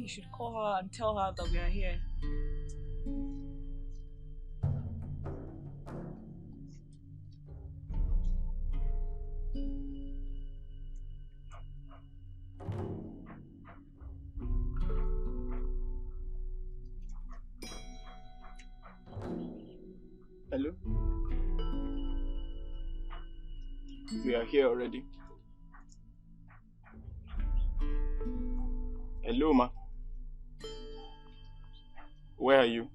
you should call her and tell her that we are here. Hello? We are here already. Hello, ma. Where are you?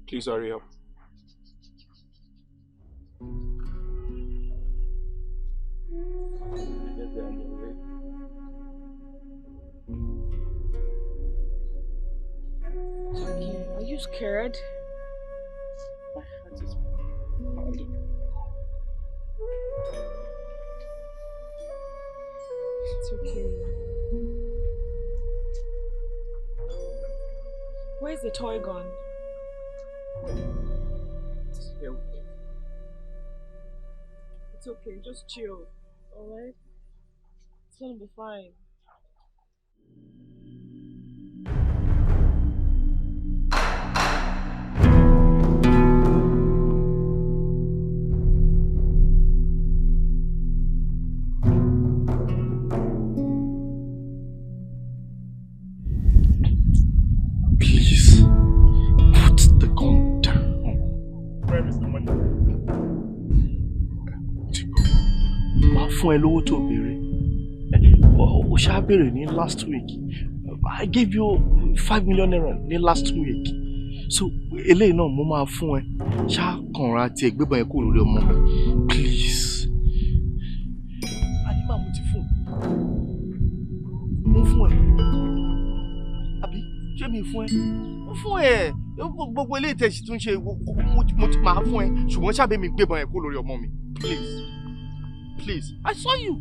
Please hurry up. Jackie, are you scared? My heart is pounding. It's okay. Where's the toy gun? It's here. It's okay, just chill, alright? It's gonna be fine. Please, put the gun down. Where is the money? Ma fún ẹ lówó tó béèrè. O ṣá béèrè ní last week. I gave you 5 million naira ní last week. So eléyìí náà mo máa fún ẹ. Ṣá kànra tí ẹ gbébọn yẹn kúrò lórí ọmọ mi. Please. Àníbà mo ti fún. Mo fún ẹ. Àbí ṣé mi fún ẹ? Mo fún ẹ. Gbogbo eléyìí tẹ́ sì tún ṣe mo ti máa fún ẹ. Ṣùgbọ́n ṣábẹ́ mi gbébọn yẹn kúrò lórí ọmọ mi. Please. Please, I saw you.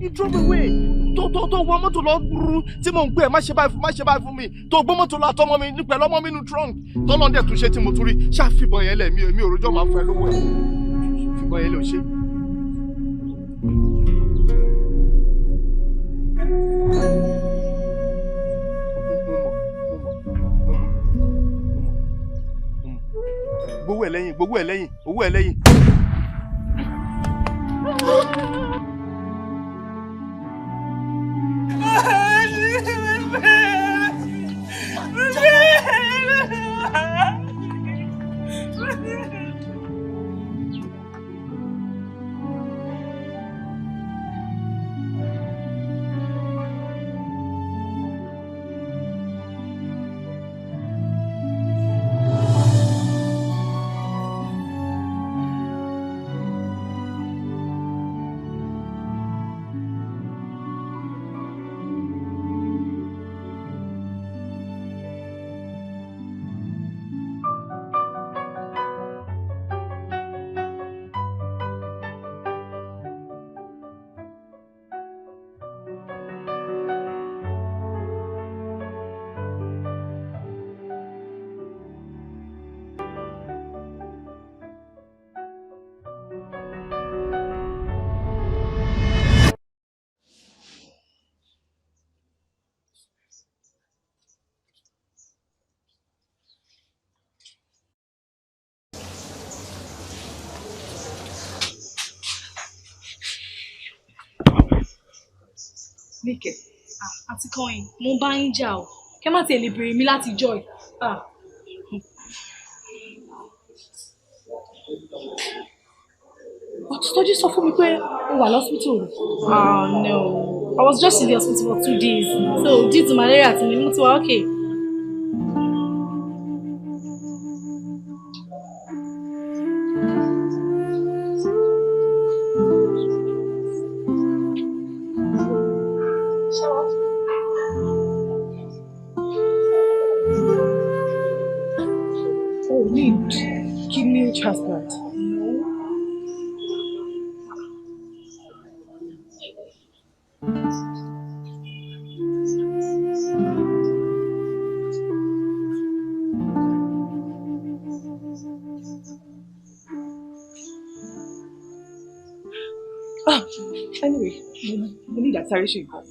You drove away. Tó wọ mọ́tò lọ rú tí mò ń gbé ẹ̀ má ṣe báyìí fún mi. Tó gbọ́ mọ́tò lọ àtọmọ mi pẹ̀lú ọmọ mi nínú trunk. Tọ́lọ́ dẹ̀ tún ṣe tí mo tún rí. Ṣá fìbọn yẹn lẹ̀ mi ò rojọ́ máa fún ẹ lówó ẹ̀. Fìbọn yẹn lè ṣe. Gbowó ẹ̀ lẹ́yìn, owó ẹ̀ lẹ́yìn. Níkẹ́, àti kọ́yìn, mo bá yín jà o. Kẹ́ má tiẹ̀ lè béèrè mi láti joy. Tọ́jú sọ fún mi pé o wà lọ́sítítù. No, I was just in the hospital for 2 days. So due to malaria àti mi, mo ti wà okay. Oh, need kidney transplant. Anyway, we need that sorry she go.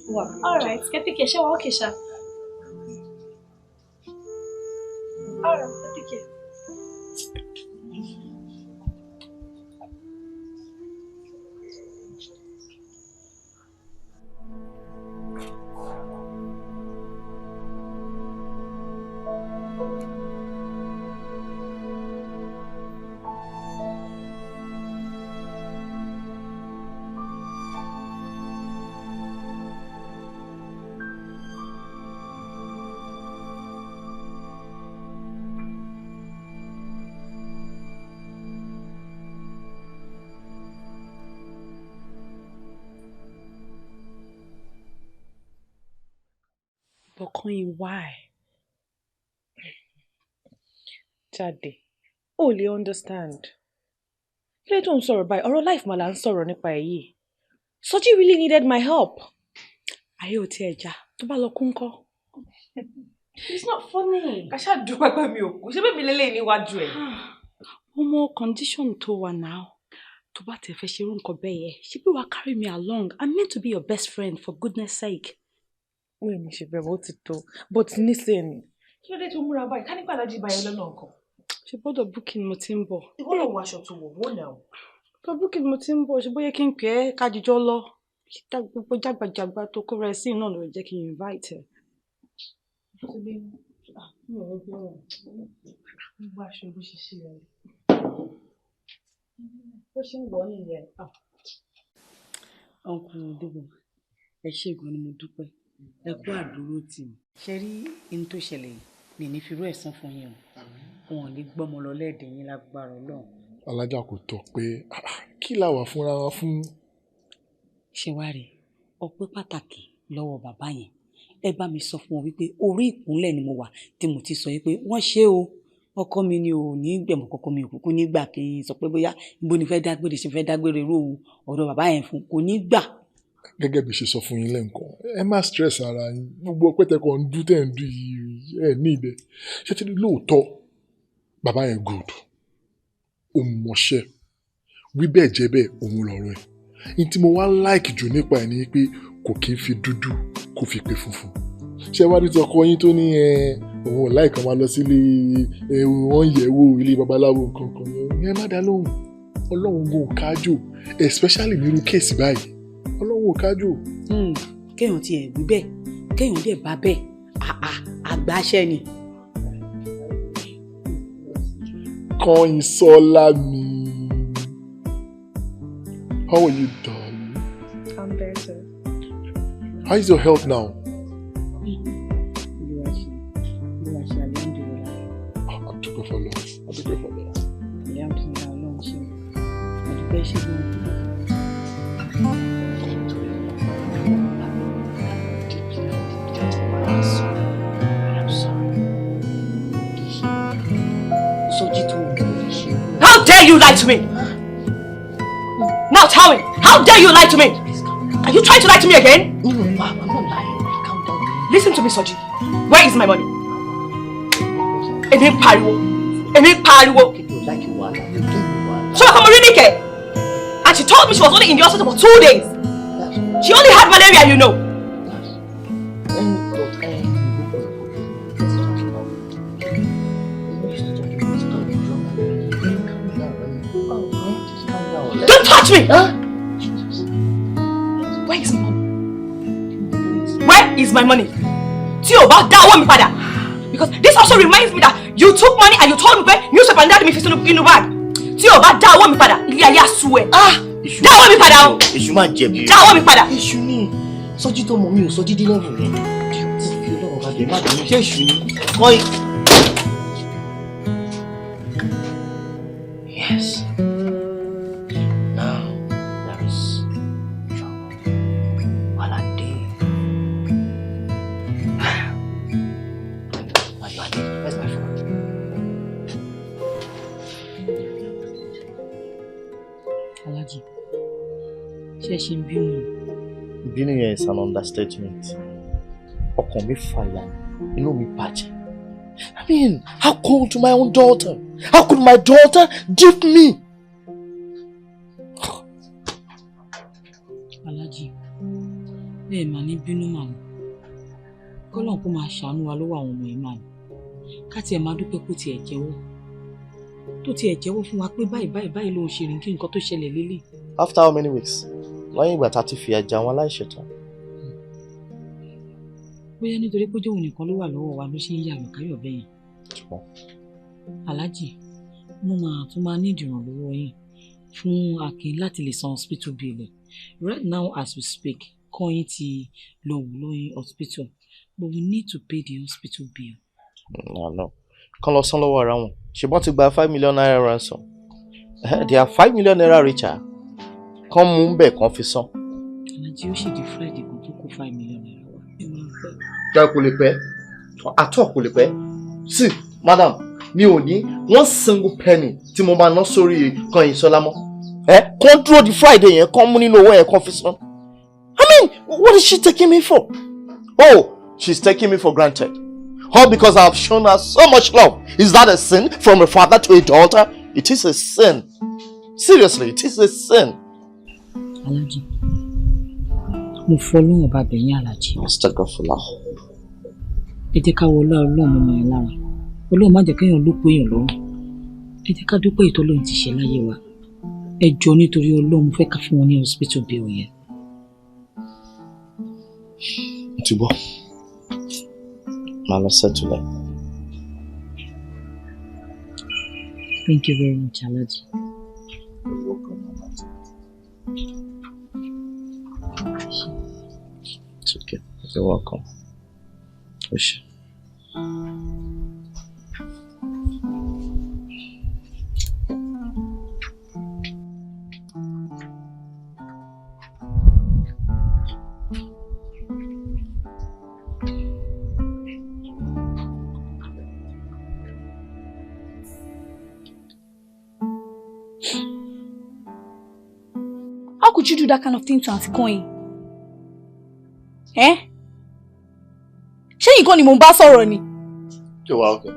Alright, get the cash. Okay, sha. Alright, get the cash. But Queen, why? Jaye, only understand. Play don't sorrow by our life malan sorrow nípa èyí. Soji really needed my help. Ayé ò tiẹ̀ já, tó bá lọ kú ńkọ́. It's not funny. Ká ṣá dúpẹ́ pé mi ò kú. Ṣé bẹ́ẹ̀ mi lélẹ́yìn níwájú ẹ̀? Ọmọ condition tó wà now. Tó bá tẹ̀ fẹ́ ṣe irú nǹkan bẹ́ẹ̀ yẹn, ṣé bí wàá carry me along? I'm meant to be your best friend, for goodness sake. Wait, she be about it too. But listen. Kí ló dé tó múra báyìí? Ká nípa alájí báyìí lọ́nà nǹkan. Ṣé gbọ́dọ̀ booking mo ti ń bọ̀. Ìwọ lọ wọ aṣọ tó wọ̀ wọ́n náà. Tó booking mo ti ń bọ̀, ṣé bóyá kí n pè é ká jíjọ́ lọ. Gbogbo jágbàjàgbà tó kó rẹ sí náà ló jẹ́ kí n invite ẹ. Gbogbo aṣọ bó ṣe ṣe rẹ̀. Bó ṣe ń wọ̀ nìyẹn. Uncle Debo, ẹ ṣé gan ni mo dúpẹ́. Ẹ kú àdúró tì mí. Ṣé rí in tó ṣẹlẹ̀ yìí mi ní fi rú ẹ̀san fún yín o. Wọn ò ní gbọ́mọ lọ lẹ́ẹ̀dẹ̀ yín lágbára Ọlọ́run. Alájà kò tọ́ pé kí la wà fúnra wa fún. Ṣé wá rí ọpẹ́ pàtàkì lọ́wọ́ bàbá yẹn. Ẹ bá mi sọ fún wọn wípé orí ìkúnlẹ̀ ni mo wà tí mo ti sọ wípé wọ́n ṣe o. Ọkọ mi ni ò ní gbẹ̀mọ̀ kọ́kọ́ mi ò kúkú nígbà kí n sọ pé bóyá ibo ni fẹ́ dágbére ṣe fẹ́ dágbére irú ọ̀dọ̀ bàbá yẹn fún kò ní gbà. Gẹ́gẹ́ bí ṣe sọ fún yín lẹ́ǹkan ẹ má stress ara yín gbogbo ọpẹ́ tẹ́ kàn ń dún tẹ́ ń dún yìí ẹ ní ibẹ̀ ṣé tí lóòótọ́ bàbá yẹn good ó mọṣẹ́ wí bẹ́ẹ̀ jẹ́ bẹ́ẹ̀ òun lọ́rọ̀ ẹ̀ ní tí mo wá like jù nípa ẹ̀ ni pé kò kí n fi dúdú kò fi pe funfun ṣé wá ní ti ọkọ yín tó ní òun ò láìka máa lọ sílé wọn yẹ̀wò ilé babaláwo kankan ẹ má dá lóhùn Ọlọ́run kò kájò especially nírú kéèsì báyìí Ọlọ́run ò kájò. Kéèyàn tiẹ̀ wí bẹ́ẹ̀ kéèyàn dẹ̀ bá bẹ́ẹ̀ àgbàṣẹ́ ni. Kọ́yìnsọ́lá mi. How are you, darling? I'm better. How is your health now? Adúpẹ́ fọlọ́. How dare you lie to me? Now tell me, how dare you lie to me? Are you trying to lie to me again? No, Mom, I'm not lying. Calm down. Listen to me, Soji. Where is my money? Èmi pariwo. So I'm already here. And she told me she was only in the hospital for 2 days. She only had malaria, you know. Don't touch me! Huh? Where is my money? Where is my money? Tí o bá dá owó mi padà. Because this also reminds me that you took money and you told me pé newspaper and daddy mi fi sínú bag. Tí o bá dá owó mi padà, ilé ayé á sú ẹ. Dá owó mi padà o. Èṣù máa jẹ̀bi. Dá owó mi padà. Èṣù ni Sọ́jí tó mọ̀ mi ò Sọ́jí dé lọ́rùn rẹ̀. Kí Ọlọ́run bá dé má dé ṣé èṣù ni. Kọ́yì. Yes. Now there is trouble. Walade. Where's my phone? Alhaji, ṣé ṣe ń bínú? Ìbínú yẹn is an understatement. Ọkàn mi fàyà, inú mi bàjẹ́. I mean, how cold to my own daughter? How could my daughter dupe me? bẹ́ẹ̀ máa ní bínú màmú kọ́lọ́n kó máa ṣàánú wa lọ́wọ́ àwọn ọmọ ẹ̀ máa ní ká tiẹ̀ máa dúpẹ́ kó tiẹ̀ jẹ́wọ́ tó tiẹ̀ jẹ́wọ́ fún wa pé báyìí ló ń ṣe rìn kí nǹkan tó ṣẹlẹ̀ lélẹ̀. After how many weeks? Lẹ́yìn ìgbà tá a ti fi ẹja wọn aláìṣẹ̀tàn. bóyá nítorí pé jóun nìkan ló wà lọ́wọ́ wa ló ṣe ń yà mí káyọ̀ bẹ́yẹn. aláàjì mo máa ní ìdìrànlọ́wọ́ yín fún Akin láti lè san hospital bill. Right now as we speak kọ́yìn ti lọ wò lóyún hospital but we need to pay the hospital bill. No. Kàn lọ san lọ́wọ́ ara wọn. Ṣùgbọ́n ti gba 5 million naira ransom. They are 5 million naira richer. Kàn mú bẹ́ẹ̀ kàn fi san. Aláàjì ó sì di Friday kan tó kó 5 million naira wá. Jẹ́ kò lè pẹ́. Àtọ̀ kò lè pẹ́. See, madam, mi ò ní one single penny tí mo máa ná sórí kan ìsọlá mọ́. Kàn dúró di Friday yẹn kàn mú nínú owó yẹn kàn fi san. I mean, what is she taking me for? Oh, she's taking me for granted. All because I have shown her so much love. Is that a sin from a father to a daughter? It is a sin. Seriously, it is a sin. Aláàjì, mo fọlọ́wọ́n bá bẹ̀yìn Aláàjì. Astagfirullah. Ẹ jẹ́ ká wọlé Ọlọ́run mọ́ ẹ lára. Ọlọ́run má jẹ́ kéèyàn ló pé èèyàn lọ́rùn. Ẹ jẹ́ ká dúpẹ́ ìtọ́lọ́run ti ṣe láyé wa. Ẹ jọ̀ọ́ nítorí Ọlọ́run fẹ́ ká fún wọn ní hospital bill yẹn. Ti gbọ́. Màá lọ settle ẹ̀. Thank you very much, Aláàjì. You're welcome. It's okay. You're welcome. Wish. How could you do that kind of thing to Auntie Coin? Eh? Ṣé yìí kọ́ ni mo ń bá sọ̀rọ̀ ni? Ṣé wàá okay?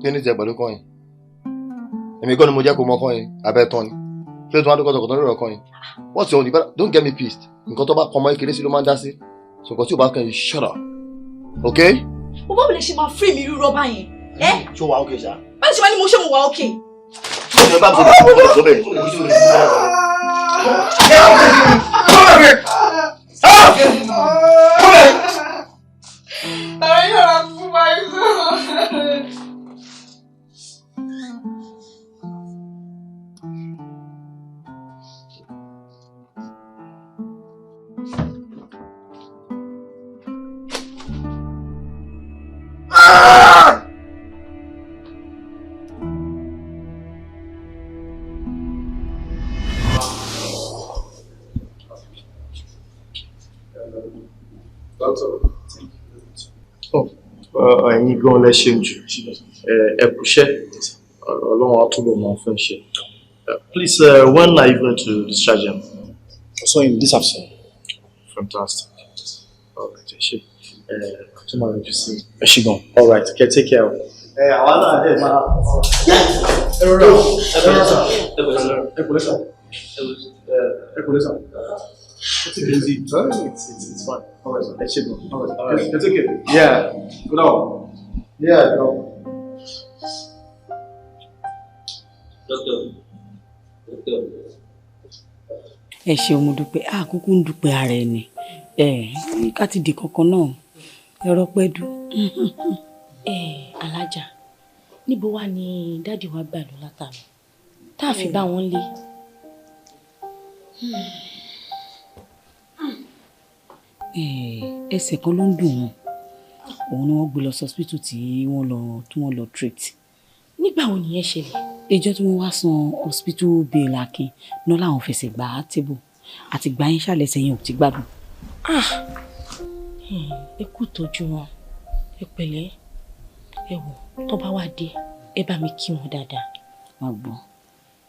Kí ni jẹ pẹ̀lú Coin? Èmi kọ́ ni mo jẹ́ kó mọ Coin abẹ́ tán ni. Ṣé o tún wá dúkọ́ tọkọ̀tọ̀ lórí ọ̀rọ̀ Coin? What's your own? Don't get me pissed. Nǹkan tó bá kọ́ ọmọ ìkéré sí ló máa ń dá sí. So nǹkan tí o bá kàn yín shut up. Okay? Mo bá wọlé ṣe máa free mi rírọ́ báyẹn. Eh? Ṣé wàá okay ṣá? Báyìí ṣe wá ní mo ṣe mo wà okay. Ṣé bá tó bẹ̀rẹ̀? Ẹ̀yin gan lẹ ṣe jù ẹ kúṣẹ́ Ọlọ́run á túbọ̀ máa fẹ́ ṣe. Please, when are you going to discharge him? So in this afternoon. Fantastic. Alright, ṣe tó máa rẹ̀ jù sí. Ẹ ṣe gan. Alright, take care. Àwa náà ẹ máa. Ẹ kò lè sàn. It's easy. It's fine. Alright, let's go. Alright. It's okay. Yeah. Good on. Yeah, go. Doctor. Ẹ ṣeun mo dúpẹ́ àkókò ń dúpẹ́ ara ẹni ká ti di kankan náà ẹ̀rọ pẹ́ dùn. Alájà níbo wà ní dáàdì wa gbà lọ látàrí tá a fi bá wọn lé. Ẹsẹ̀ kan ló ń dùn wọn òun ni wọ́n gbé lọ hospital tí wọ́n lọ treat. Nígbà wo nìyẹn ṣẹlẹ̀? Ìjọ́ tí wọ́n wá san hospital bill Akin náà làwọn fẹsẹ̀ gbà á tébù àti gbà yín ṣàlẹ̀sẹ̀ yẹn ò ti gbádùn. Ẹ kú tọ́jú wọn ẹ pẹ̀lẹ́ ẹ wò tó bá wá dé ẹ bá mi kí wọn dáadáa. Wọ́n gbọ́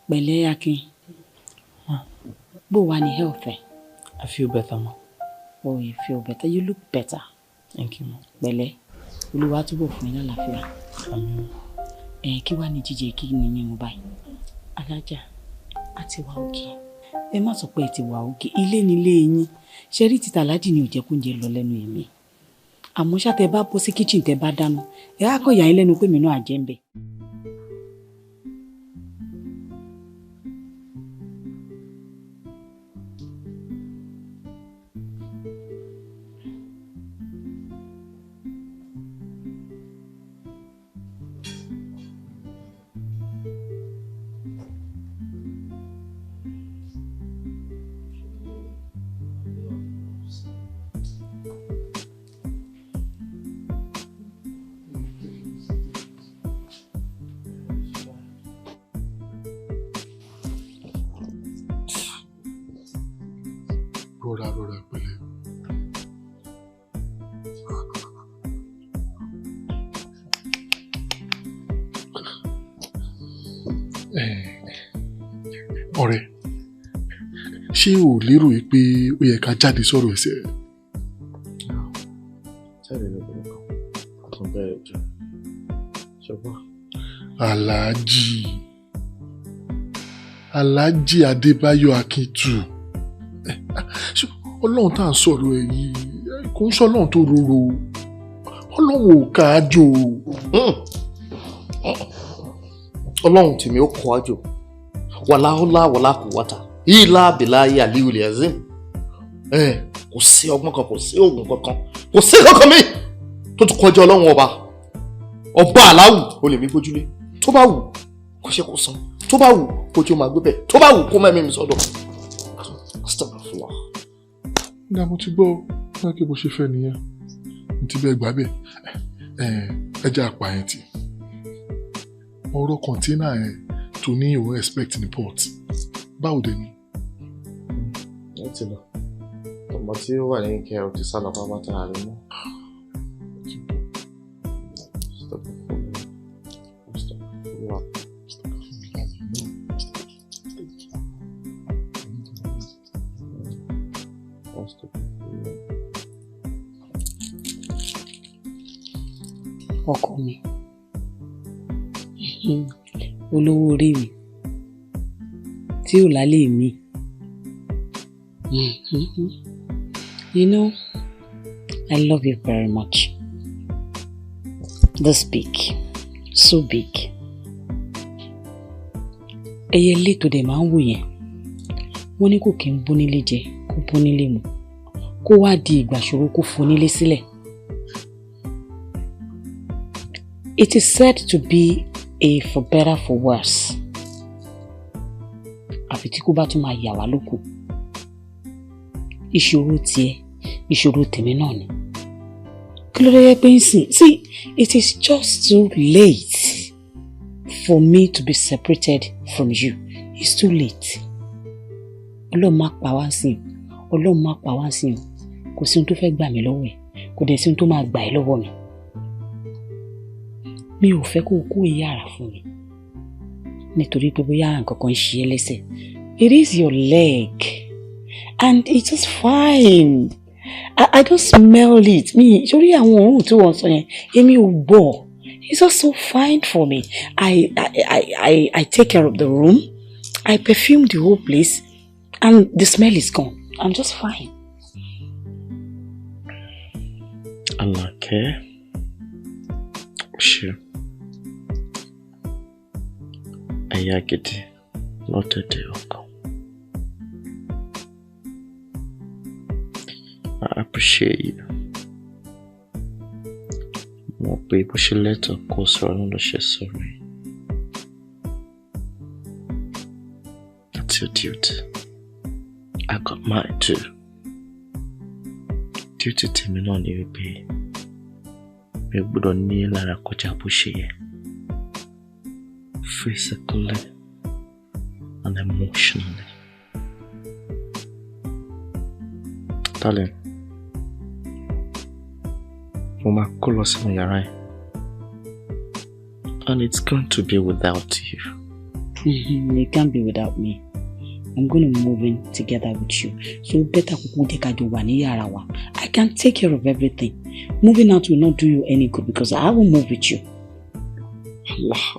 pẹ̀lẹ́ Akin bó wà ní health ẹ̀. I feel better, ma. Oh, you feel better. You look better. Thank you, ma. Pẹ̀lẹ́ Olúwa túbọ̀ fún yín lálàáfíà. Àmín. Kí wá ní jíjẹ kí ni mímu báyìí? Alájà àti wà òkè. ẹ má sọ pé ẹ ti wà òkè ilé nílé yín ṣe rí títà lájì ni ò jẹ́ kó ń jẹ lọ lẹ́nu èmi àmọ́ ṣàtẹ bá bọ́ sí kíchìn tẹ bá dáná ẹ á kọ̀ yà yín lẹ́nu pé mi náà àjẹ́ ń bẹ̀. Rọra pẹ̀lẹ́. Ọ̀rẹ́, ṣé o lérò pé ó yẹ ká jáde sọ̀rọ̀ ẹsẹ̀? Jáde lọ́gbọ̀n kan, àtún bẹ̀rẹ̀ jù. Ṣùgbọ́n. Alhaji Adébáyọ̀ Akíntù. Ọlọ́run tá à ń sọ̀rọ̀ ẹ̀ yìí kò ń sọ ọlọ́run tó rorò, ọlọ́run ò káàjò. Ọlọ́run tèmi ó kọ́ àjò wàláhùlá wàlákùwátà ìlà bìláyé àlíwìlì azim. Kò sí ọgbọ́n kan, kò sí oògùn kankan, kò sí kankan mi tó tún kọjá ọlọ́run ọba aláwù ó lè mí gbójúlé. Tó bá wù kó ṣe kó san, tó bá wù kó tí ó máa gbé bẹ̀, tó bá wù kó mẹ́mí mi sọ́dọ̀. Ní mo ti gbọ́ náà kí bó ṣe fẹ́ nìyẹn, mo ti bẹ́ẹ̀ gbà bẹ́ẹ̀. Ẹja àpààyàn tí ọ̀rọ̀ kọ̀ńténà ẹ̀ tó ní ìwọ̀n expect ní port báwo dẹ̀ ni? Ẹ ti lọ ọmọ tí ó wà ní ìkẹ́ ọ̀ ti sálọ pápátá rẹ̀ mọ́. Ọkọ mi olówó orí mi tí ò lálẹ́ mi. You know, I love you very much. This big, so big. Ẹyẹ ilé tó dẹ̀ máa ń wò yẹn wọ́n ní kò kí ń bónílé jẹ kó bónílé mu kó wá di ìgbà ṣòro kó fonílé sílẹ̀. It is said to be a for better for worse. Àfi tí kò bá tún máa yà wá lóko. Ìṣòro tiẹ̀, ìṣòro tèmi náà ni. Kí ló dé yẹ pé ń sìn? See, it is just too late for me to be separated from you. It's too late. Ọlọ́run má pa wá sí i. Ọlọ́run má pa wá sí i. Kò sí ohun tó fẹ́ gbà mí lọ́wọ́ ẹ̀. Kò dẹ̀ sí ohun tó máa gbà ẹ́ lọ́wọ́ mi. Mi ò fẹ́ kó kó ìyára fún mi nítorí pé bóyá nǹkan kan ṣe é lẹ́sẹ̀. It is your leg and it's just fine. I don't smell it. Mi sórí àwọn òórùn tí wọ́n sọ yẹn èmi ò gbọ́. It's just so fine for me. I take care of the room. I perfume the whole place and the smell is gone. I'm just fine. Alake. Sure. Ayagidi, not a day ago. I appreciate you. More people should let her go surround her sorry. That's your duty. I got mine too. Duty to me not even pay. We would need Lara Kocha Pushy. Physically and emotionally. Darling, Mama Kolos in your eye. And it's going to be without you. It can't be without me. I'm going to move in together with you. So better I can take care of everything. Moving out will not do you any good because I will move with you. Allah.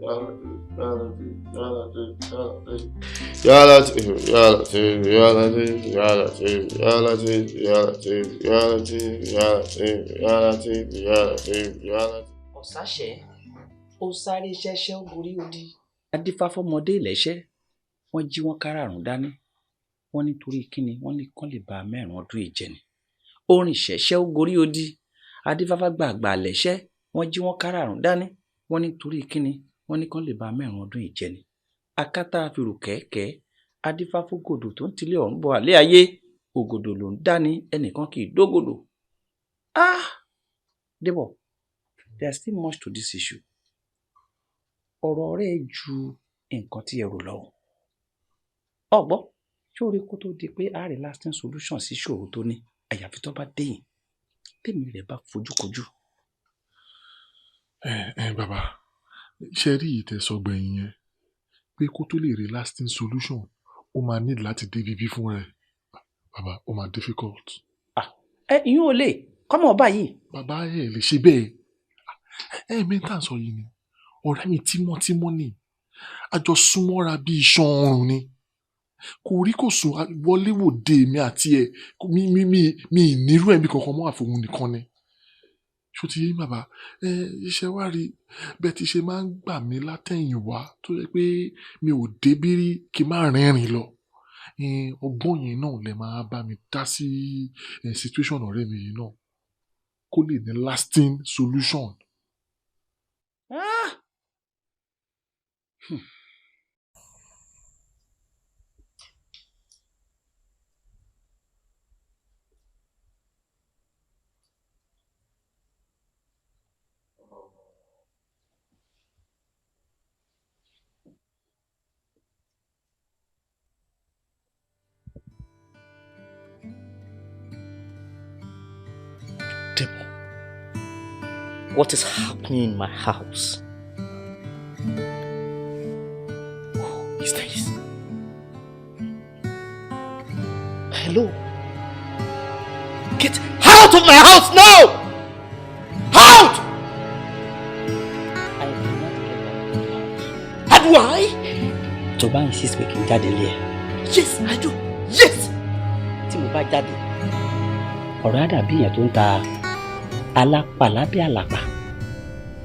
Ọ̀sáṣẹ́ ó sáré ṣẹ́ṣẹ́ ó gorí odi. Adífáfọ́mọdé ìlẹ́ṣẹ́ wọ́n jí wọn káràrún dání. Wọ́n nítorí kíni wọ́n ní kán lè ba mẹ́rin ọdún ìjẹni. Orin ṣẹ̀ṣẹ́ ó gorí odi. Adífáfá gbàgbà lẹ́ṣẹ́ wọ́n jí wọn káràrún dání. Wọ́n nítorí kíni wọ́n ní kán lè ba mẹ́rin ọdún ìjẹni. Akátá àfirù kẹ̀kẹ́ adífáfógòdò tó ń tilé ọ̀run bọ̀ àlẹ́ ayé. Ògòdò ló ń dání ẹnìkan kì í dógòdò. Débọ̀, there's still much to this issue. Ọ̀rọ̀ rẹ̀ ju nǹkan tí ẹ rò lọ. Ọ̀gbọ́, ṣé orí kó tó di pé a rí lasting solution sí ìṣòro tó ní àyàfi tó bá déyìn tèmi rẹ̀ bá fojú kojú. Bàbá, ṣe rí ìtẹ̀sọ̀gbẹ̀yìn yẹn pé kó tó lè rí lasting solution ó máa need láti dé bíbí fún rẹ̀. Bàbá, ó máa difficult. Ìyún ò lè kọ́mọ ọba yìí. Bàbá ẹ lè ṣe bẹ́ẹ̀. Mẹ́ta sọ yìí ni ọ̀rẹ́ mi tímọ́tímọ́ ni àjọ súnmọ́ra bí iṣan ọrùn ni kò rí kò sùn wọlé wòde mi àti ẹ mi ìnírú ẹ̀mí kankan mọ́ àfòun nìkan ni. Ṣó ti yé bàbá iṣẹ́ wá rí bẹ́ẹ̀ ti ṣe máa ń gbà mí látẹ̀yìn wá tó yẹ pé mi ò débírí kí n má rẹ́rìn lọ. Ọgbọ́n yẹn náà lè máa bá mi dá sí situation ọ̀rẹ́ mi yìí náà kó lè ní lasting solution. What is happening in my house? Who is this? Hello? Get out of my house now! Out! I will not get out of the house. How do I? Tó bá insist pé kí n jáde lé ẹ. Yes, I do. Yes! Tí mo bá jáde, ọ̀rọ̀ á dàbí ìyẹn tó ń ta alápàlà bí àlàpà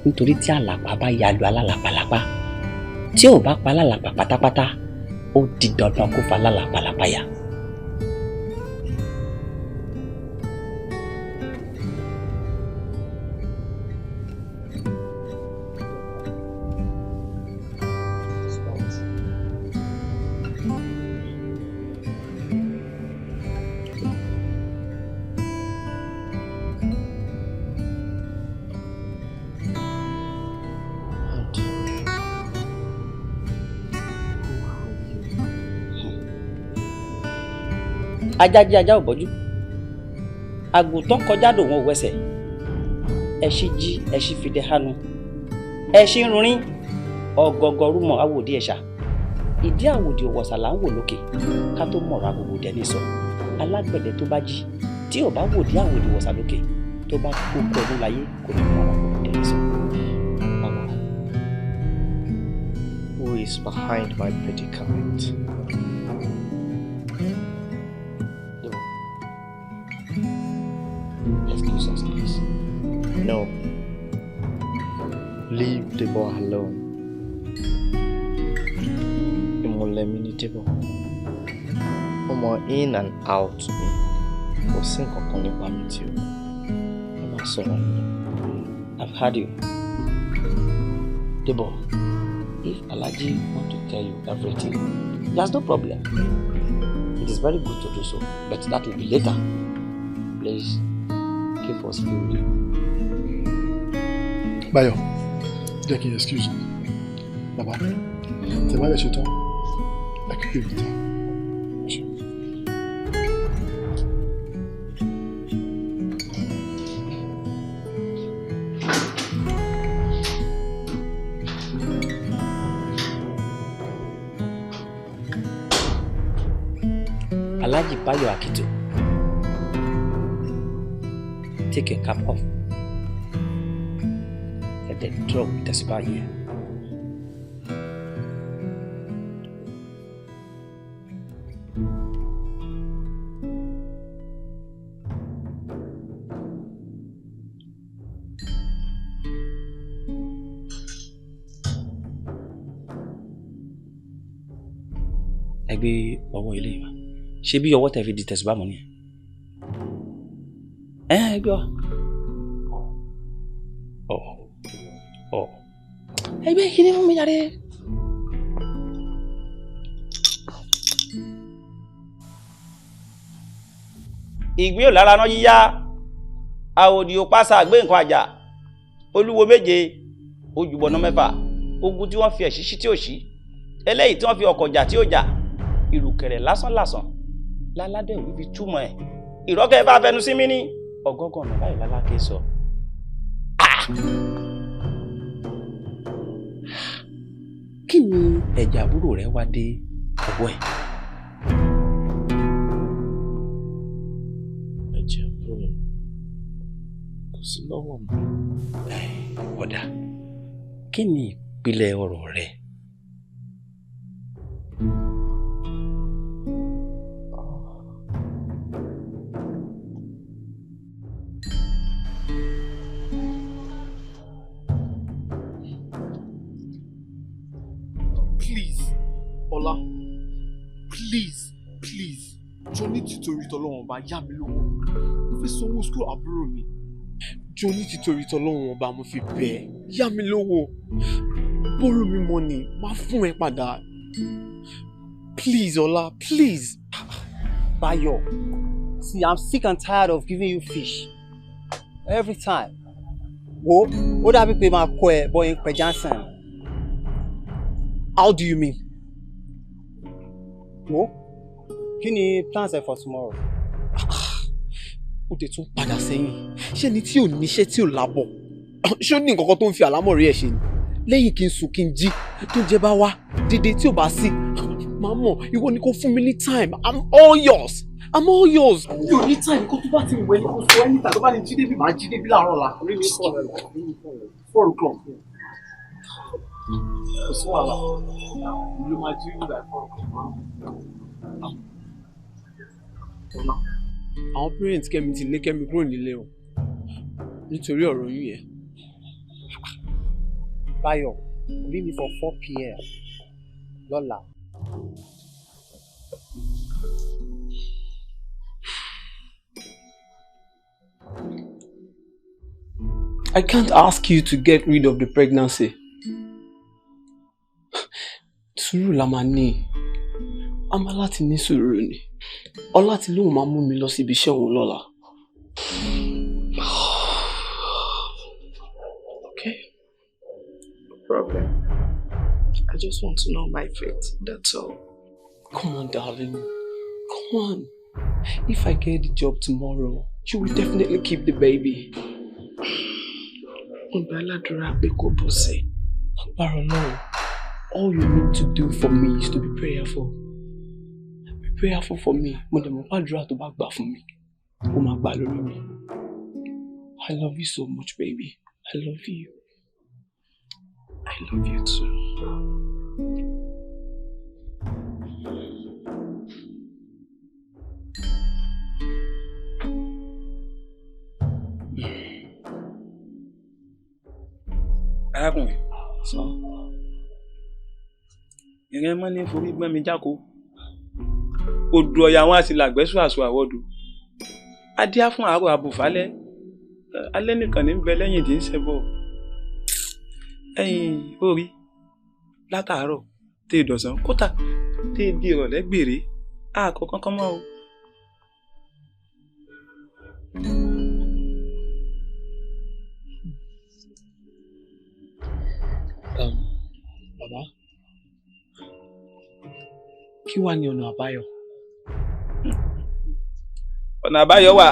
nítorí tí àlàpà bá ya lu alálàpàlápá tí ò bá pa alálàpà pátápátá ó di dandan kó fa alálàpàlápá ya. Ajá jí ajá ò bọ́jú àgùntàn kọjá dò wọn ò wẹsẹ̀ ẹṣin jí ẹṣin fìdí hánu ẹṣin runrin ọgọgọrúmọ àwòdì ẹ̀ṣà ìdí àwòdì òwòsàn là ń wò lókè ká tó mọ̀ra gbogbo dẹni sọ alágbẹ̀dẹ tó bá jí tí ò bá wòdì àwòdì òwòsàn lókè tó bá kó pẹ̀lú láyé kò ní mọ̀ra gbogbo dẹni sọ. Who is behind my predicament? Excuse us, please. No. Leave the boy alone. Ìmùlẹ̀mí ni Débọ̀. Ọmọ in and out mi. Kò sí nǹkan kan nípa mi tí o. Ẹ má sọ̀rọ̀ mi. I've heard you. Débọ̀, if Alhaji want to tell you everything, there's no problem. It is very good to do so, but that will be later. Please. Give us food. Báyọ̀, jẹ́ kí n excuse me. Bàbá, tẹ́ bá lè ṣe tán, ẹ kí pé mi tán. Alhaji Bayo Akito. Take your cap off. Let the drop the spy here. ẹ gbé ọwọ́ ilé wa ṣé bí ọwọ́ tẹ fi di tẹ̀sùbá mọ́ ni ẹ gbé wa ẹ gbé kí ni fún mi jáde. ìgbín ò lára náà yíyá àwòdì ò pàṣà gbé nǹkan àjà olúwo méje ojúbọ̀nà mẹ́fà ogun tí wọ́n fi ẹ̀ṣí sí tí ò sí eléyìí tí wọ́n fi ọkọ̀ jà tí ò jà ìrùkẹ̀rẹ̀ lásán láládé òní fi túmọ̀ ẹ̀ ìrọ́kẹ́ bá fẹnu sí mi ní ọgọ́gọ́nà báyìí lálákè sọ. kí ni ẹ̀jẹ̀ àbúrò rẹ wá dé ọwọ́ ẹ̀. ẹ̀jẹ̀ àbúrò kò sí lọ́wọ́ mi. ọ̀dà kí ni ìpìlẹ̀ ọ̀rọ̀ rẹ. Ọlá, please, jọ ní títorí tọlọ́run ọba yá mi lówó. Mo fẹ́ sanwó school àbúrò mi. Jọ ní títorí tọlọ́run ọba mo fi bẹ̀ ẹ́, yá mi lówó. Borrow me money, máa fún ẹ padà. Please, Ọlá, please. Bayo, see, I'm sick and tired of giving you fish every time. Wo, ó dàbí pé máa kọ ẹ bọ́ yín pẹ̀ Johnson. How do you mean? Wo, kí ni plans ẹ for tomorrow? Ó dẹ̀ tún padà sẹ́yìn. Ṣé ni tí ò níṣẹ́ tí ò lábọ̀? Ṣé ó ní nǹkan kan tó ń fi àlámọ̀rí ẹ̀ ṣe ni? Lẹ́yìn kí n sùn kí n jí, tó jẹ́ bá wá, dédé tí ò bá sí. Màmá, ìwọ ni kò fún mi ní time. I'm all yours. I'm all yours. Mi ò ní time kó tó bá ti wẹ̀ ní kó sọ ẹ́ níta tó bá ní jí débi máa jí débi láàárọ̀ la. Rí mi fọ́ ẹ̀ 4 o'clock. Kò sí wàhálà. Ló máa jí nígbà 4 o'clock. Àwọn parents Kẹ́mi ti lé Kẹ́mi kúrò nílé o. Nítorí ọ̀rọ̀ yín yẹn. Bayo, leave me for 4 p.m. lọ́la. I can't ask you to get rid of the pregnancy. Sùúrù la máa ní. A máa láti ní sùúrù ni. Ọlá ti lóun máa mú mi lọ síbi iṣẹ́ òun lọ́la. Okay. No problem. I just want to know my fate, that's all. Come on, darling. Come on. If I get the job tomorrow, you will definitely keep the baby. All you need to do for me is to be prayerful. Be prayerful for me. I love you so much, baby. I love you. I love you too. Arákùnrin. Sọ. Ìrìn mọ́ ní forí gbọ́n mi jáko. Odò ọ̀yà wọn àti làgbẹ́sù àṣọ àwọ̀dù. Adíá fún àárọ̀ àbùfálẹ́. Alẹ́ nìkan ní bẹ lẹ́yìn tí ń ṣẹbọ. Ẹ̀yin orí látàárọ̀ tẹ ìdọ̀sán kótà tẹ di ìrọ̀lẹ́ gbèrè àkọ́ kankan mọ́ o. Bàbá, kí wá ní ọ̀nà àbáyọ? Ọ̀nà àbáyọ wà.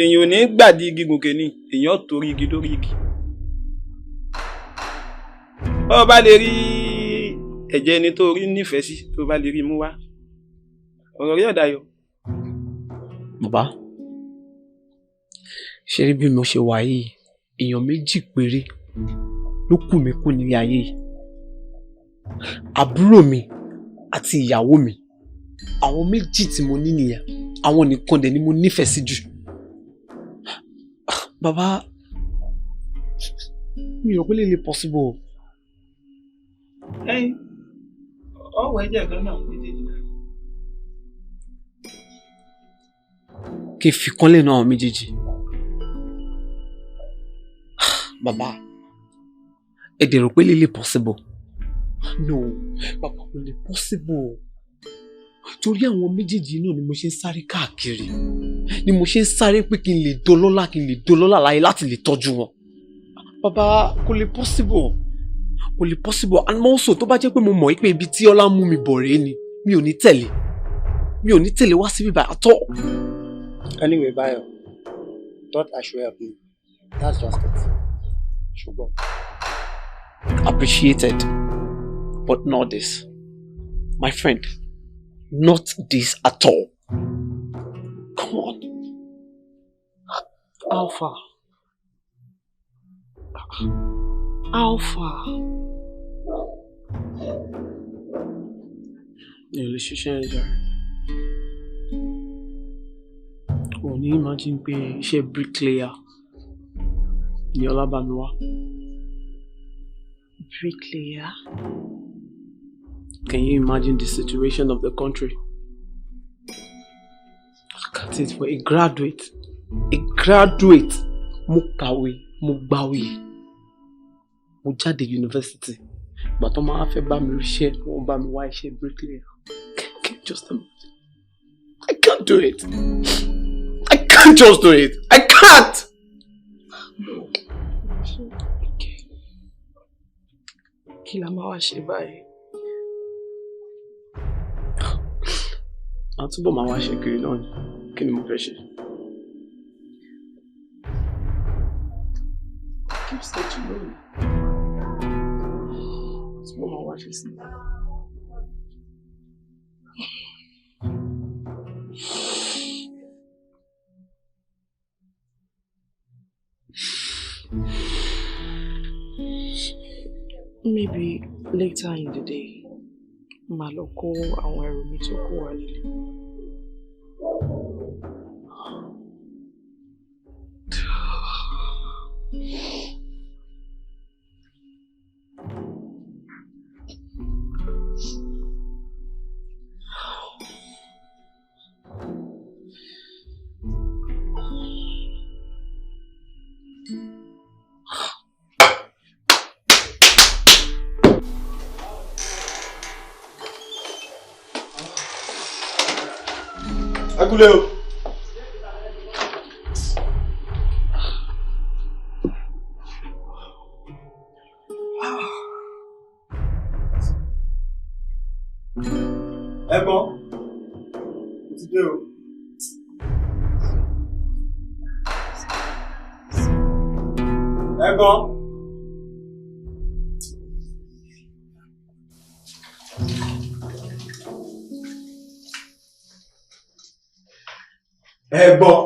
Èèyàn ò ní gbàdí igi gòkè ni, èèyàn torí igi lórí igi. Bó bá lè rí ẹ̀jẹ̀ ẹni tó rí nífẹ̀ẹ́ sí tó bá lè rí mú wá. Ọ̀rọ̀ rí ọ̀dàyọ̀. Bàbá, ṣe rí bí mo ṣe wà yìí, èèyàn méjì péré ló kù mí kù nílé ayé yìí. Àbúrò mi àti ìyàwó mi. Àwọn méjì tí mo ní nìyẹn. Àwọn nìkan dẹ̀ ni mo nífẹ̀ẹ́ sí jù. Bàbá, mi ò pé lè possible. ọwọ́ ẹ̀jẹ̀ gan náà méjèèjì. Kí n fi kán lẹ́nu àwọn méjèèjì. Bàbá, ẹ dẹ̀ rò pé lílé possible? No, bàbá kò lè possible. Torí àwọn méjèèjì náà ni mo ṣe ń sáré káàkiri. Ni mo ṣe ń sáré pé kí n lè dolọ́lá láyé láti lè tọ́jú wọn. Bàbá kò lè possible. Kò lè possible. And also tó bá jẹ́ pé mo mọ̀ pé ibi tí ọlá mú mi bọ̀ rèé ni, mi ò ní tẹ̀lé wá síbí báyìí at all. Anyway, Bayo, thought I should help you. That's just it. Sugar. Appreciated, but not this. My friend, not this at all. Come on. Alpha. Relationship. Can you imagine pé iṣẹ́ bricklayer ni Ọlábàmíwá? Bricklayer? Can you imagine the situation of the country? Look at it, for a graduate, mo kàwé, mo gbàwé, mo jáde university, but tó máa fẹ́ bá mi ríṣẹ́, wọ́n bá mi wá iṣẹ́ bricklayer. Just a minute. I can't do it. I can't just do it. I can't! Okay. Kí la máa wá ṣe báyìí? Àtúbọ̀ máa wá ṣe kiri náà ni. Kí ni mo fẹ́ ṣe? Keep stay to know. Àtúbọ̀ máa wá ṣe sí. Maybe later in the day, màá lọ kó àwọn ẹrù mi tó kó wá nílé. Agulé o. Ẹ̀gbọ́n, mo ti dé o. Ẹ̀gbọ́n. Ẹ̀gbọ́n.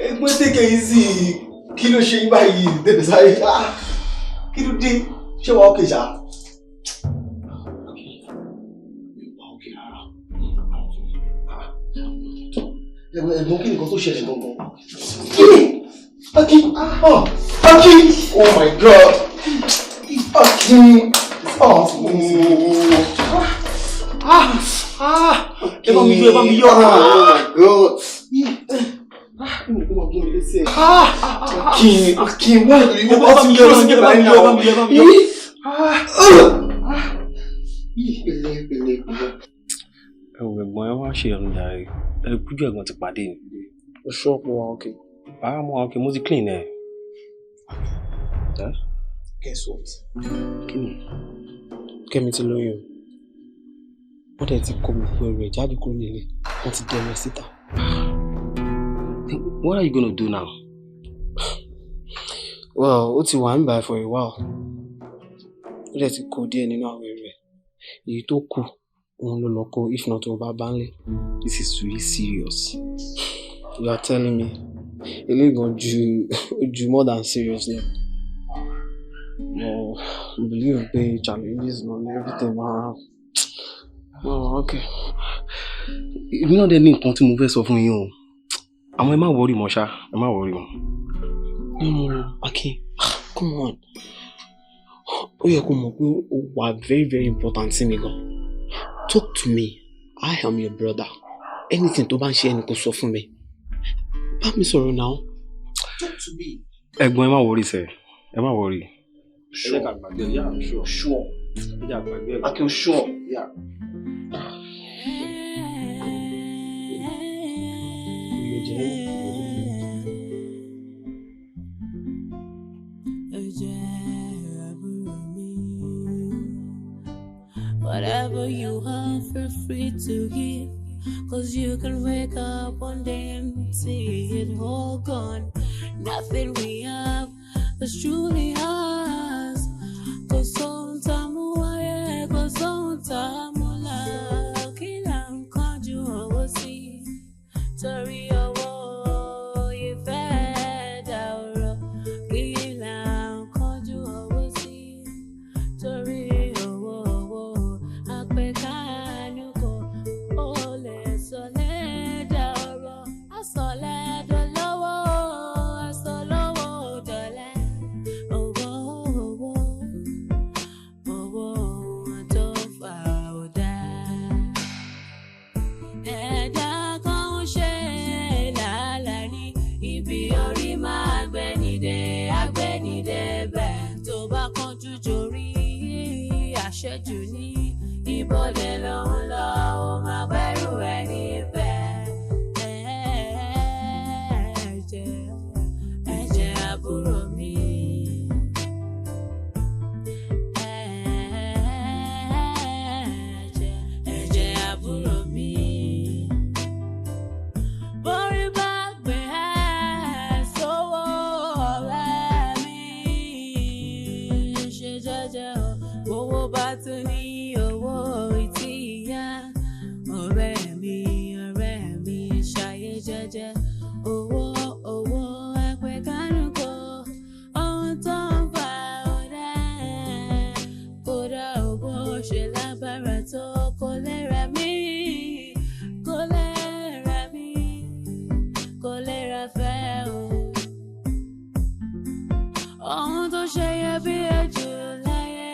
Ẹ̀gbọ́n take it easy. Kí ló ṣe yín báyìí? Dédé sáré. Kí ló dé? Ṣé wàá okay ṣá? Ẹ̀gbọ́n kí nìkan tó ṣẹlẹ̀ gangan? Aki! Aki! Oh my God! Aki! Ẹ bá mi yọ. Oh my God! Aki, wọ́n ìlú bá mi yọ sí ìgbà yẹn náà. Ẹ̀gbọ́n ẹ wá ṣe ọ̀run jàre. Kújú ẹ̀gbọ́n ti pàdé ni. Ó ṣọ́ọ̀pù wa okay. Bàbá mo okay, mo ti clean ẹ̀. Guess what? Kí ni? Kẹ́mi ti lóyún. Wọ́n dẹ̀ ti kó gbogbo ẹrù ẹ̀ jáde kúrò nílé. Wọ́n ti dẹ̀ ẹ́ síta. What are you gonna do now? Well, ó ti wà ń báyìí for a while. Ó dẹ̀ ti kó díẹ̀ nínú àwọn ẹrù ẹ̀. Èyí tó kù, òun ló lọ kó if not over Banley. This is really serious. You are telling me. Elégan ju more than serious now. I believe pé challenges on everything around. Oh, okay. Èmi náà dẹ̀ ní nǹkan tí mo fẹ́ sọ fún yín o. Àmọ́ ẹ má worry mọ́ ṣá, ẹ má worry mọ́. No, okay. Come on. ó yẹ kó mọ̀ pé ó wà very very important sí mi gan. Talk to me. I am your brother. Anything tó bá ń ṣe ẹni kò sọ fún mi. Bá mi sọ̀rọ̀ now. Talk to me. Ẹ̀gbọ́n ẹ má worry sir. Ẹ má worry. Sure. Yeah, sure. Sure. I can sure. Yeah. Whatever you have, feel free to give. Cause you can wake up one day and see it all gone. Nothing we have is truly ours. Cause sometimes why, cause sometimes love. Kill and can't you always see? Sorry, oh, you fed out. Kill and can't you always see? Sorry. Ṣẹ́jú ní ìbọ̀lẹ̀ ló ń lọ, ó máa bẹ̀rù ẹ̀ níbẹ̀. Ẹ̀jẹ̀ àbúrò mi. Ẹ̀jẹ̀ àbúrò mi. Borí bá gbé ẹ̀ sówó ọ̀rẹ́ mi. Ṣe jẹ́jẹ́ o. Owó bá tún ní owó ìtìyà, ọ̀rẹ́ mi ṣayé jẹ́jẹ́. Owó ẹgbẹ́ kánúkò, ohun tó ń fa ọ̀dà. Kódà owó ṣe lágbára tó kò lè rẹ̀ mí, kò lè rẹ̀ mí, kò lè rẹ̀ fẹ́ o. Ohun tó ṣe yẹ bí ẹjọ́ láyé.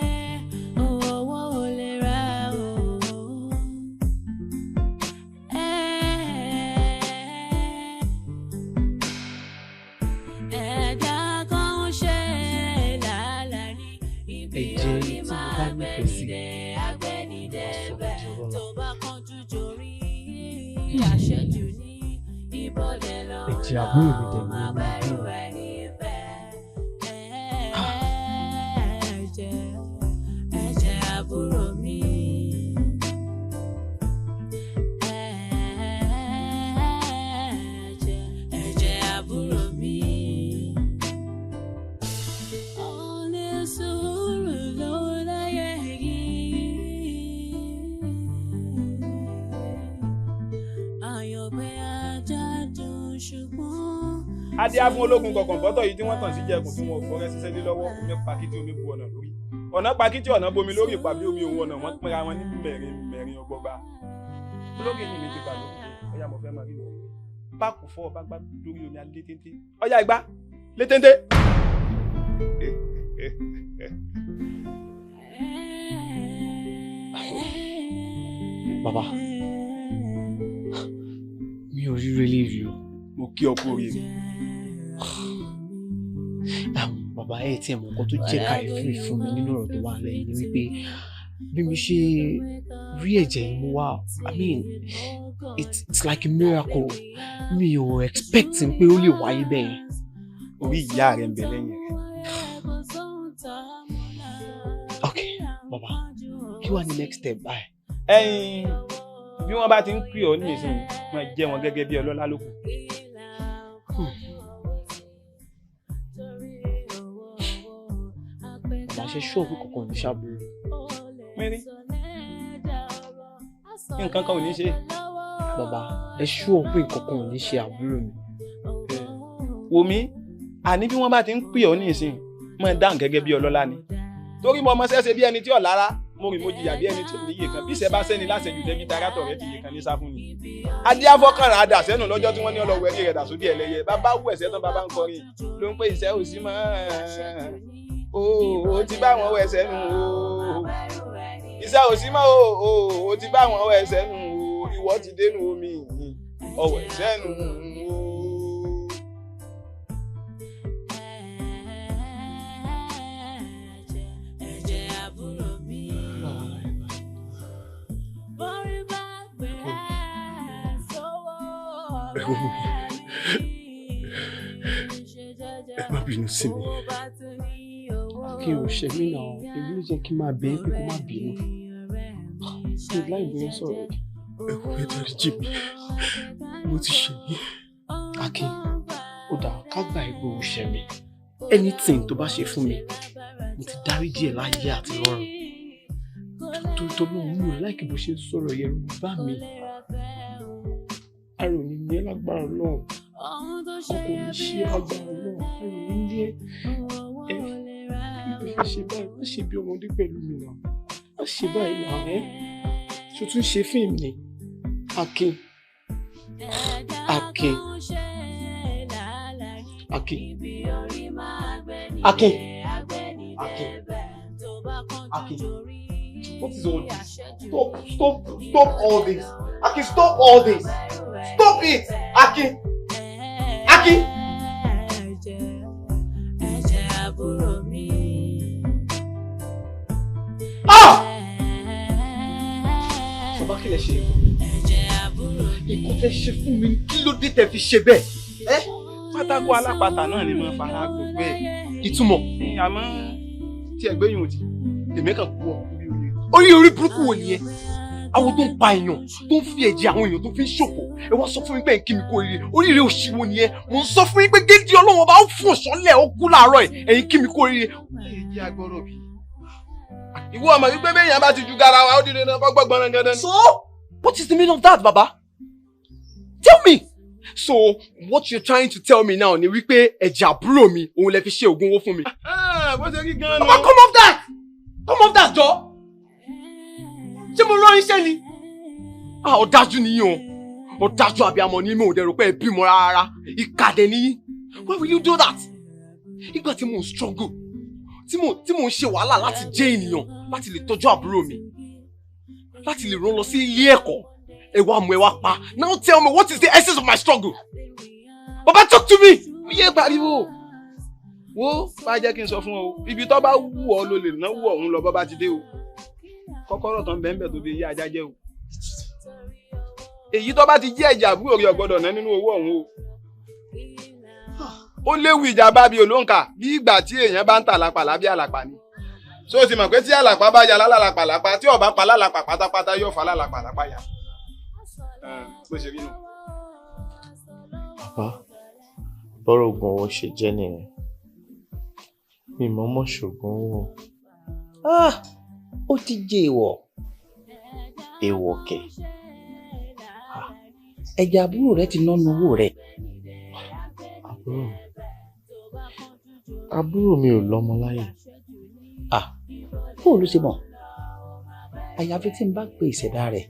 Ẹ̀jẹ̀ àbúrò mi dẹ̀ ní ẹ̀jẹ̀ àbúrò mi. Ẹ̀jẹ̀ àbúrò mi. Onísùúrù ló láyé yìí. Àyọ̀pẹ̀ ajá dùn ṣùgbọ́n. Adé á fún ológun kọ̀ọ̀kan bọ́tọ̀ yìí tí wọ́n tàn sí jẹ̀kùn tí wọ́n fọrẹ́ ṣiṣẹ́ lé lọ́wọ́ omi pàkìtì omi bu ọ̀nà lórí. Ọ̀nà pàkìtì ọ̀nà bomi lórí ìpàbí omi òun ọ̀nà wọ́n pínra wọn ní mẹ́rin ọgbọgba. Ológun yìí mi ti gbà lóko ọ̀yà mo fẹ́ máa rí lọ. Páàkù fọ́ ọba gbá lórí omi alé téńté. Ọ̀yà ìgbà lé téńté. Bàbá, mi ò rí really rí o. Mo kí ọ kú oríire. Bàbá ẹ tí ẹ mọ nǹkan tó jẹ́ kàyéfì fún mi nínú ọ̀rọ̀ tó wà lẹ́yìn ni wípé bí mi ṣe rí ẹ̀jẹ̀ yìí mú wá, I mean it's like a miracle. Mi ò expect pé ó lè wáyé bẹ́ẹ̀. Orí ìyá rẹ̀ ń bẹ lẹ́yìn rẹ̀. Okay, bàbá, kí wàá ní next step báyìí? Bí wọ́n bá ti ń pè ọ́ ní ìsìn máa jẹ́ wọn gẹ́gẹ́ bí ọlọ́lá lókù. Bàbá ṣe ṣọ́ọ̀bù kankan ní ṣàbúrò. Mẹ́rin nǹkan kan ò ní ṣe. Bàbá ẹ ṣọ́ọ̀bù nǹkan kan ò ní ṣe àbúrò mi. Wò mí, àní bí wọ́n bá ti ń pè ọ́ ní ìsìn máa dáhùn gẹ́gẹ́ bí ọlọ́lá ni. Torí mo ọmọ ṣẹ́ṣe bí ẹni tí ò lára, mo rìn mo jìyà bí ẹni tí ò níyè kan. Bí ìṣẹ́ bá sẹ́ni láṣẹjù débi tarátọ̀ rẹ̀ ti yè kan ní sáfún ni. Adé afọ́kànrà adà sẹ́nu lọ́jọ́ tí wọ́n ní ọlọ́wọ́ ẹ̀rí rẹ̀ dà sódì ẹlẹ́yẹ. Bàbá wù ẹ̀sẹ̀ tán bàbá ń kọrin ló ń pè iṣẹ́ òsì mọ́. o ti bá wọn wẹsẹ̀ nù o iṣẹ́ ò sí mọ́ o ti bá wọn wẹsẹ̀ nù o ìwọ ti dénú omi ọwọ́ ẹ̀sẹ̀ nù o. Ẹ má bínú sí mi. Kí o ṣe mí náà, èmi ló jẹ́ kí n máa bẹ̀ ẹ́ pé kó má bínú. Ṣé láì bóyá sọ̀rọ̀? Ẹ kò fẹ́ dáríjì mi. Mo ti ṣe mí. Akin, ó dà ká gbà ẹ́ pé o ṣe mí. Anything tó bá ṣe fún mi, mo ti dáríjì ẹ̀ láyé àti lọ́run. Tó lóun mi ò láìkí bó ṣe ń sọ̀rọ̀ yẹn ló bá mi. Àròní ní ẹ lágbára náà. Ọkọ mi ṣe agbára náà. Àròní ní ẹ. Ẹ ṣe báyìí, má ṣe bí ọmọdé pẹ̀lú mi náà. Má ṣe báyìí náà ẹ́. Ṣo tún ṣe fíìmù ni? Akin. Akin. Akin. Akin. Akin. Akin. What is all this? Stop all this. Akin, stop all this. Stop it. Akin. Akin. Ah! Bàbá kí lẹ ṣe é? Ìkọ́ fẹ́ ṣe fún mi, kí ló dé tẹ́ fi ṣe bẹ́ẹ̀? Pátákó alápatà náà ni mo fara gbogbo ẹ̀. Ìtumọ̀. Àmọ́ tí ẹgbẹ́ yìí ò ti, èmi kàn kú ọ orí burúkú wo nìyẹn? Àwọn tó ń pa èèyàn, tó ń fi ẹ̀jẹ̀ àwọn èèyàn tó fi ń ṣòfò. Ẹ wá sọ fún mi pé ń kí mi kú oríire òṣì wo nìyẹn? Mo ń sọ fún yín pé gédé Ọlọ́run ọba ó fún ọ̀ṣọ́lẹ̀ ó kú láàárọ̀ ẹ̀, ẹ̀yin kí mi kú oríire. Èyí agbọ́rọ̀ bí. Ìwọ ọmọ wípé bẹ́ẹ̀ yẹn bá ti ju garawa ó dìde náà kọ́gbọ́n gbọ́n dandan. So, what is the meaning of that, Baba? Tell me. So, what you're trying to tell me now ni wípé ẹ̀jẹ̀ àbúrò mi òun lẹ fi ṣe ògùn owó fún mi. Bó ṣe rí gan-an. Baba, come off that! Come off that, jọ! Ṣé mo rán iṣẹ́ ni? Ọ̀dájú nìyí o. Ọ̀dájú abiyamọ ní mi ò dẹ̀rù pé ẹ bímọ rárá. Ìkàdé nìyí. Why will you do that? Ìgbà tí mo ń struggle, tí mo ń ṣe wàhálà láti jẹ́ ènìyàn, láti lè tọ́jú àbúrò mi, láti lè rán lọ sí ilé ẹ̀kọ́, ẹ wá mú ẹ wá pa. Now tell me, what is the essence of my struggle? Baba, talk to me! Yé pariwo. Wo bá jẹ́ kí n sọ fún ọ, ibi tó bá wù ọ́ ló lè náwó ọ̀hún lọ bọ́ bá ti dé o. Kọ́kọ́rọ́ tán bẹ́ẹ̀ tó fi yé ajá jẹ́ o. Èyí tó bá ti jẹ́ ẹ̀jẹ̀ àbúrò rẹ̀ gbọ́dọ̀ ná nínú owó ọ̀hún o. Ó léwu ìjàmbá bíi olóǹkà bí ìgbà tí èèyàn bá ń tà lápàlá bí àlàpà ni. So o ti mọ̀ pé tí àlàpà bá ya lálàpàlápà tí ó bá pa lálàpà pátápátá yóò fa lálàpàlápà ya. Bó ṣe rí nù. Bàbá, bọ́rọ̀ oògùn owó ṣe jẹ́ nìyẹn. Mi mọ́mọ́ ṣògùn owó. Ó ti jẹ́ èèwọ̀. Èèwọ̀ kẹ̀. Ẹ̀jẹ̀ àbúrò rẹ ti nánú owó rẹ̀. Àbúrò mi ò lọ́mọ láyé. Bóò ló ṣe mọ̀? Àyàfi tí n bá pe ìṣẹ̀dá rẹ̀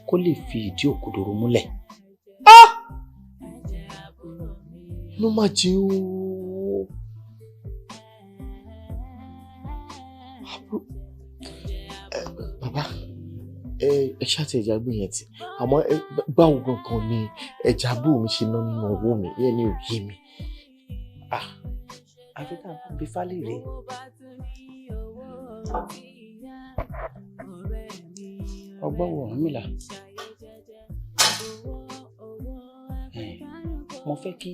kó lè fi ìdí òkodoro múlẹ̀. Ló má jẹ́ ooo. Bàbá, ẹ ṣáàtì ẹ̀jẹ̀ àbúrò yẹn ti. Àmọ́ báwo gangan ni ẹ̀jẹ̀ àbúrò mi ṣe ná nínú owó mi? Yẹ́n ni ò yé mi. Àfi tá a bá bí fálì rẹ̀. Ọgbọ́n wo ọ̀hún mi là? Mo fẹ́ kí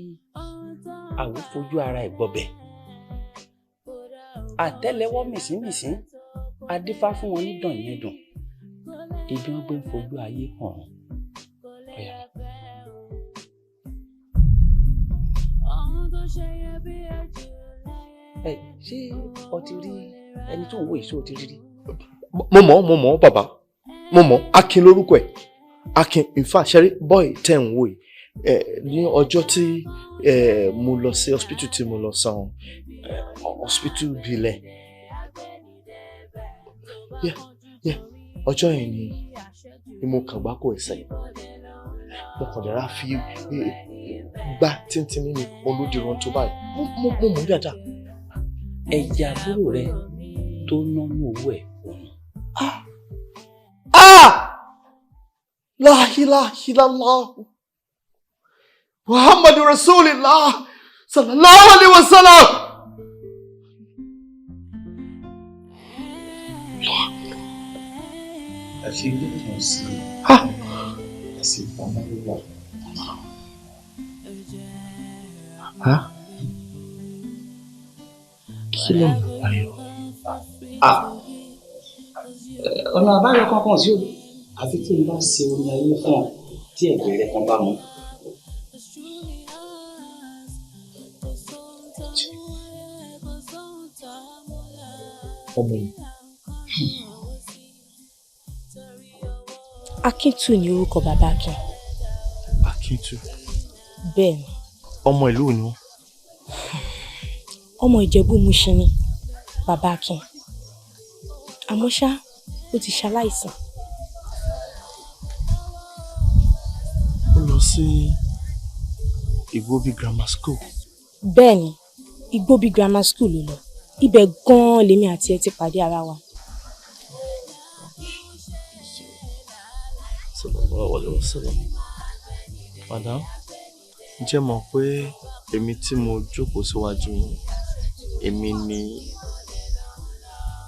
àwọ̀ fojú ara ẹ̀ gbọ́bẹ̀. Àtẹ́lẹwọ́ mìsínmìsín, adífá fún wọn ní dàn yẹn dùn. Ibi wọn gbé ń fojú ayé hàn. Ṣé o ti rí ẹni tó ń wo ìṣó ti rí rí? Mo mọ̀ bàbá. Mo mọ̀, Akin lórúkọ ẹ̀. Akin, in fact, ṣẹ́rí boy tẹ̀ ń wò yìí. Ní ọjọ́ tí mo lọ sí hospital tí mo lọ san hospital bílẹ̀. Ọjọ́ yẹn ni mo kàn gbáko ẹsẹ̀. Mo kàn dára fi gbá tíntínní ni olódìrán tó báyìí. Mo mọ̀ dáadáa. ẹ̀jẹ̀ àbúrò rẹ tó nánú owó ẹ̀ òun. La ilaha illallah Muhammadu Rasulullah sallallahu alaihi wasallam. ẹ fi ilé kan sí ẹ sì pamọ́ lọ́wọ́. kí ló ń báyọ̀? ọ̀nà àbáyọ kankan sí o àfi tí n bá ṣe omi ayé fún ọ tí ẹ̀gbẹ́ rẹ kan bá mú. ọmọ yìí. Akíntù ni orúkọ bàbá Akin. Akíntù. Bẹ́ẹ̀ ni. ọmọ ìlú ni wọ́n. ọmọ Ìjẹ̀bú Mùṣin ni bàbá Akin. àmọ́ ṣá ó ti ṣaláìsàn. ó lọ sí Ìgbóbi grammar school. Bẹ́ẹ̀ ni Ìgbóbi grammar school ló lọ. ibẹ̀ gan-an lèmi àti ẹ ti pàdé ara wa. Sallallahu alaihi wasallam. Madam, jẹ́ mọ̀ pé èmi tí mo jókòó síwájú yín, èmi ni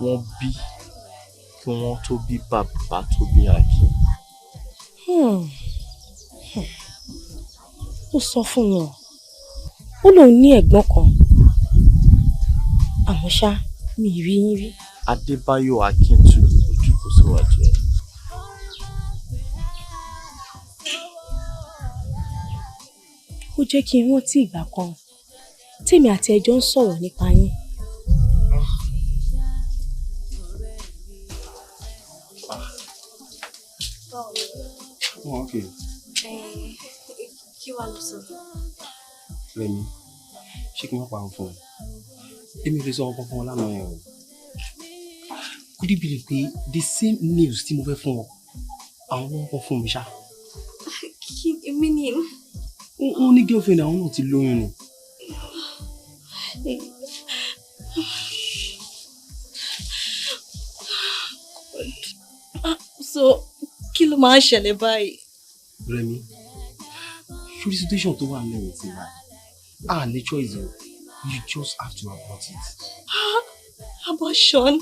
wọ́n bí kí wọ́n tó bí bàbá tó bí Akin. ó sọ fún mi ó lóun ní ẹ̀gbọ́n kan àmọ́ ṣá mi ì rí yín rí. Adébáyọ̀ Akíntù ló jókòó síwájú yín. ó jẹ́ kí n rántí ìgbà kan tèmi àti ẹjọ́ ń sọ̀rọ̀ nípa yín. Okay. Kí wàá lọ sọ? Rẹ̀mí, ṣé kí n má pa àwọn fún ẹ? Èmi lè sọ ọkọ fún ọ lánàá yẹn o. Could you believe pé the same news tí mo fẹ́ fún ọ, àwọn náà kọ́ fún mi ṣá? Kí èmi ni? Ó ní girlfriend àwọn náà ti lóyún ni. So kí ló máa ń ṣẹlẹ̀ báyìí? Rẹ̀mí, ṣórí situation tó wà lẹ́yìn tí wà, ní choice o, you just have to abort it. Abortion?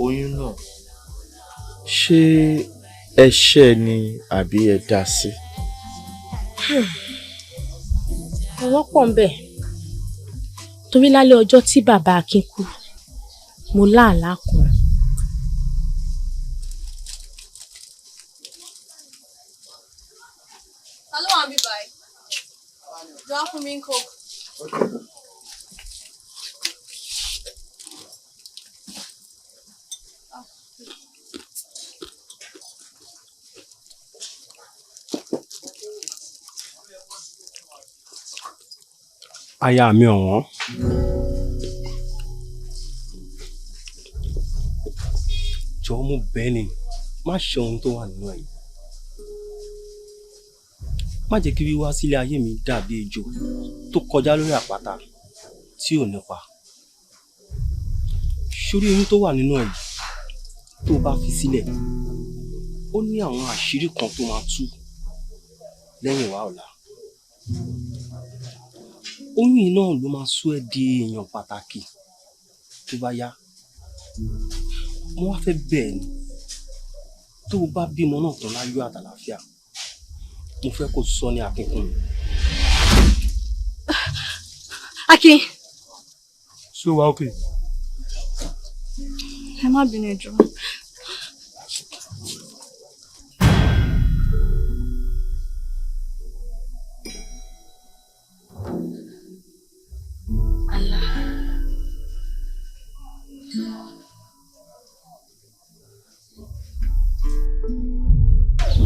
Oyún náà, ṣé ẹ̀ṣẹ̀ ni àbí ẹ dá sí? ọ̀rọ̀ pọ̀ ń bẹ̀ torí lálẹ́ ọjọ́ tí bàbá Akin kú mo láàlá kan. Ta ló wà níbí báyìí? Jọ á fún mi ń coke. Aya mi ọ̀wọ́n. Jọ̀ọ́ mo bẹ̀ ni, má ṣe ohun tó wà nínú ẹ̀. Má jẹ́ kí wíwá sílé ayé mi dàbí ejò tó kọjá lórí àpáta tí ò nípa. Sórí oyún tó wà nínú ẹ̀ tó bá fi sílẹ̀, ó ní àwọn àṣírí kan tó máa tú lẹ́yìn wá ọ̀la. Oyún yìí náà ló máa sọ ẹ́ di èèyàn pàtàkì tó bá yá. Mo wá fẹ́ bẹ́ẹ̀ ni, tó o bá bímọ náà tán láyọ̀ àtàlàáfíà, mo fẹ́ kó sọ ní akínkún mi. Akin. Ṣé o wá òkè? Ẹ má bínú ẹ jọ̀ọ́.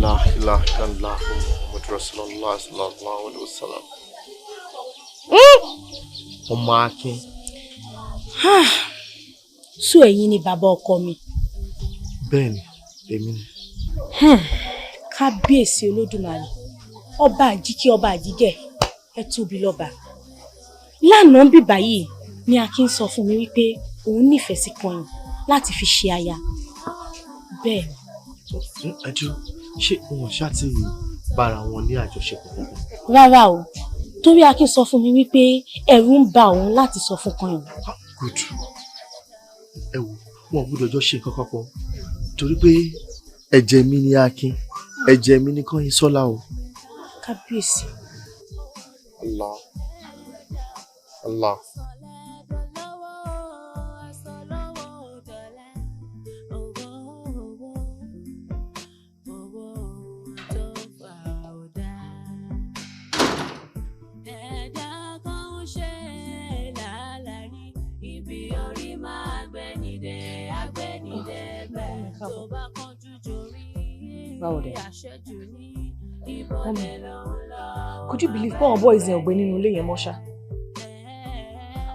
La ilaha illallah Muhammadu Rasulullah sallallahu alaihi wasallam. Ọmọ Akin. Sú ẹ̀yin ni bàbá ọkọ mi. Bẹ́ẹ̀ni, èmi ni. Kábíyèsí Olódùmarè, ọba àjíkí ọba àjígẹ̀, ẹ tóbi lọ́ba. Lánàá bí báyìí ni Akin sọ fún mi wípé òun nífẹ̀ẹ́ sí Kọ́yìn láti fi ṣe aya. Bẹ́ẹ̀ ni. Ẹjọ́ ṣé wọn ṣáàtì bára wọn ní àjọṣepọ̀ kankan? Rárá o, torí Akin sọ fún mi wípé ẹ̀rù ń bà òun láti sọ fún Kọ́yìn. Good. Ẹ wò wọn gbọ́dọ̀ jọ ṣe nǹkan papọ̀ torí pé ẹ̀jẹ̀ mi ni Akin, ẹ̀jẹ̀ mi ni Kọ́yìn Sọ́lá o. Kábíyèsí. Allah. Allah. Could you believe pé àwọn boys yẹn ò gbé nínú ilé yẹn mọ́ ṣá?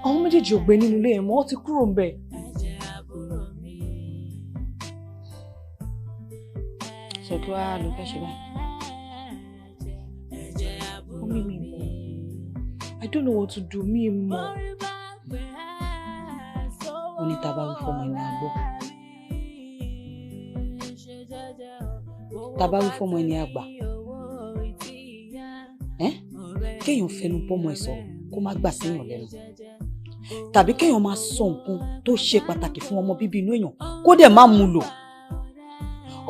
Àwọn méjèèjì ò gbé nínú ilé yẹn mọ́, wọ́n ti kúrò ń bẹ̀. Ṣé kí wàá ló fẹ́ ṣe báyìí? I don't know what to do, mi mọ̀. Ó ní tá bá wí fọmọ ẹni àgbọ̀. Tá bá wí fọmọ ẹni àgbà. Kéèyàn fẹnu bọ́mọ ẹ̀ sọ̀rọ̀ kó má gbà síyàn lẹ́nu. Tàbí kéèyàn máa sọ nǹkan tó ṣe pàtàkì fún ọmọ bíbí inú èèyàn kó dẹ̀ má mú lò.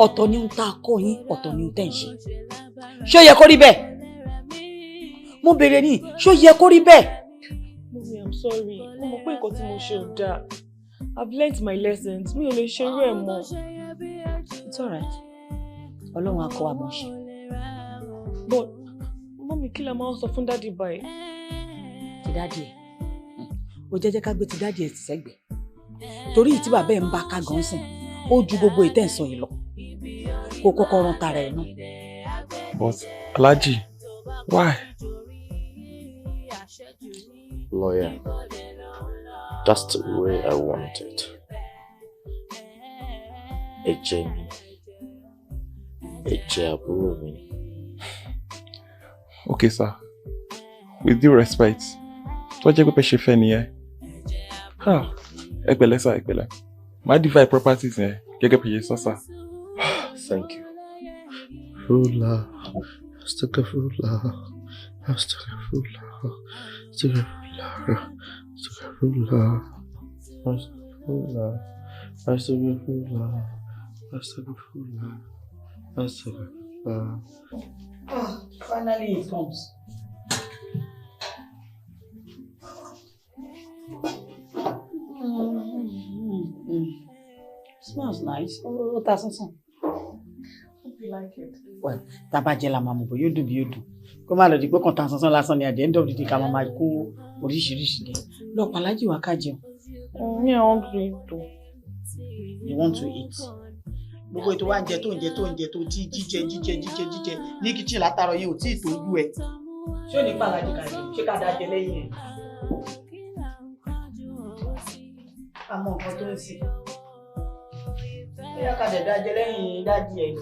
Ọ̀tọ̀ ni ohun tá a kọ́ yín, ọ̀tọ̀ ni ohun tẹ́ ń ṣe. Ṣé ó yẹ kó rí bẹ́ẹ̀? Mo béèrè ní, ṣé ó yẹ kó rí bẹ́ẹ̀? Mummy, I'm sorry. Mo mọ̀ pé nǹkan tí mo ṣe ò dáa. I've learnt my lessons. Mi ò lè ṣe irú ẹ̀ mọ́. It's alright. Ọlọ́run á kọ́ wa mọ̀ ṣe. But Mummy, kí la máa ń sọ fún Daddy báyìí? Ti Daddy ẹ̀. Ó jẹ́jẹ́ ká gbé ti Daddy ẹ̀ ti sẹ́gbẹ̀ẹ́. Torí ìtí bàbá ẹ̀ ń bá ká gan sìn. Ó ju gbogbo ìtẹ̀sán yìí lọ. Kó kọ́kọ́ rán tara ẹ̀ náà. But Alhaji, why? Lawyer, that's the way I want it. Ẹ̀jẹ̀ mi, ẹ̀jẹ̀ àbúrò mi. Okay, sir. With due respect, tó jẹ́ pé ṣe fẹ́ nìyẹn. Ẹ pẹ̀lẹ́ sir, ẹ pẹ̀lẹ́. Má divide properties yẹn gẹ́gẹ́ bí ṣe sọ sir. Thank you. Ruler, Astaghfirullah, Astaghfirullah, Astaghfirullah, Astaghfirullah, Astaghfirullah, Astaghfirullah, Astaghfirullah, Astaghfirullah. Finally it comes. Smells nice. Oh, that's awesome. Hope you like it. Well, tabaje la mamu, but you do. Kó má lọ di pé kan tan sansan lásán ni at the end of the day ká máa kó oríṣiríṣi dé. Lọ palaji wa ká jẹun. Me, I want to eat too. You want to eat? Gbogbo ètò wa ń jẹ tó tí jíjẹ ní kitchen látàárọ̀ yẹn ò tí ì tó ojú ẹ. Ṣé ò ní palaji ká jẹun? Ṣé ká dá jẹ lẹ́yìn ẹ̀? Àmọ́ nǹkan tó ń sè. Bóyá ká dẹ̀ dá jẹ lẹ́yìn dájí ẹ̀.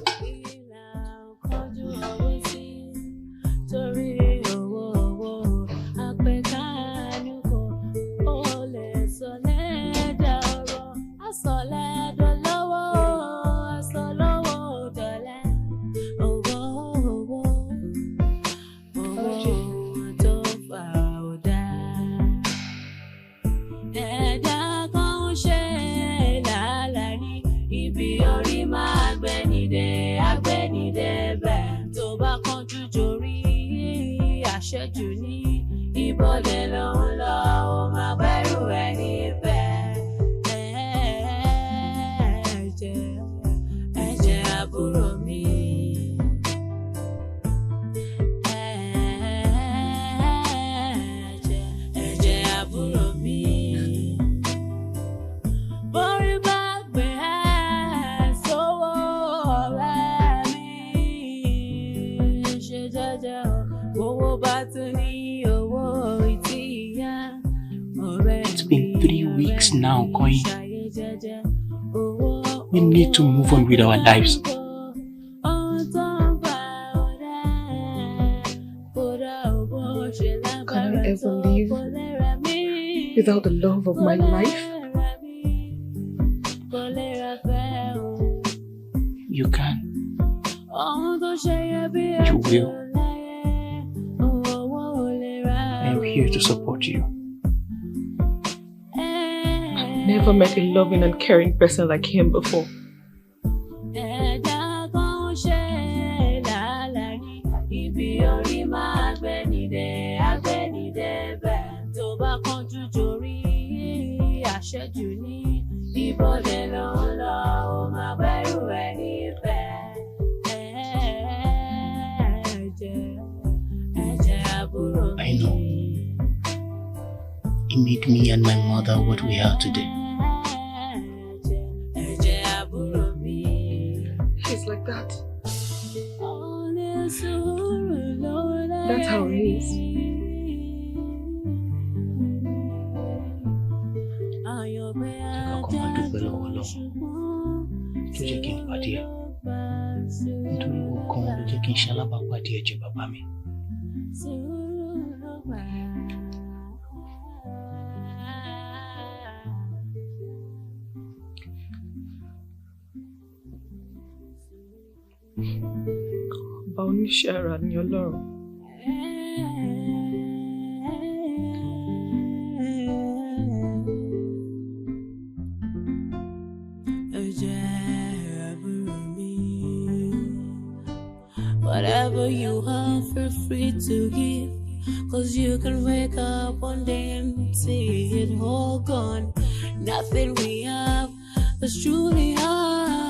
Àṣejù ní ìbọ̀lẹ̀ ló ń lọ, ó máa bẹ̀rù ẹ̀ níbẹ̀. Ẹ̀jẹ̀ àbúrò mi. Ẹ̀jẹ̀ àbúrò mi. Borí bá gbé sówó ọ̀rẹ́ mi. Ṣe jẹ́jẹ́ owó bá tún ní owó ìtìyà. It's been 3 weeks now, Koyi. We need to move on with our lives. Can I ever leave? without the love of my life? You can. You will. I am here to support you. I've never met a loving and caring person like him before. I know. It made me and my mother what we are today. He's like that. That's how he is. Tó jẹ́ kí n pàdé ẹ̀ nítorí ọkàn ló jẹ́ kí n ṣalábàápàdé ẹ̀jẹ̀ bàbá mi. Ọba oníṣẹ́ ara ni Ọlọ́run. Whatever you have, feel free to give. Cause you can wake up one day and see it all gone. Nothing we have is truly ours.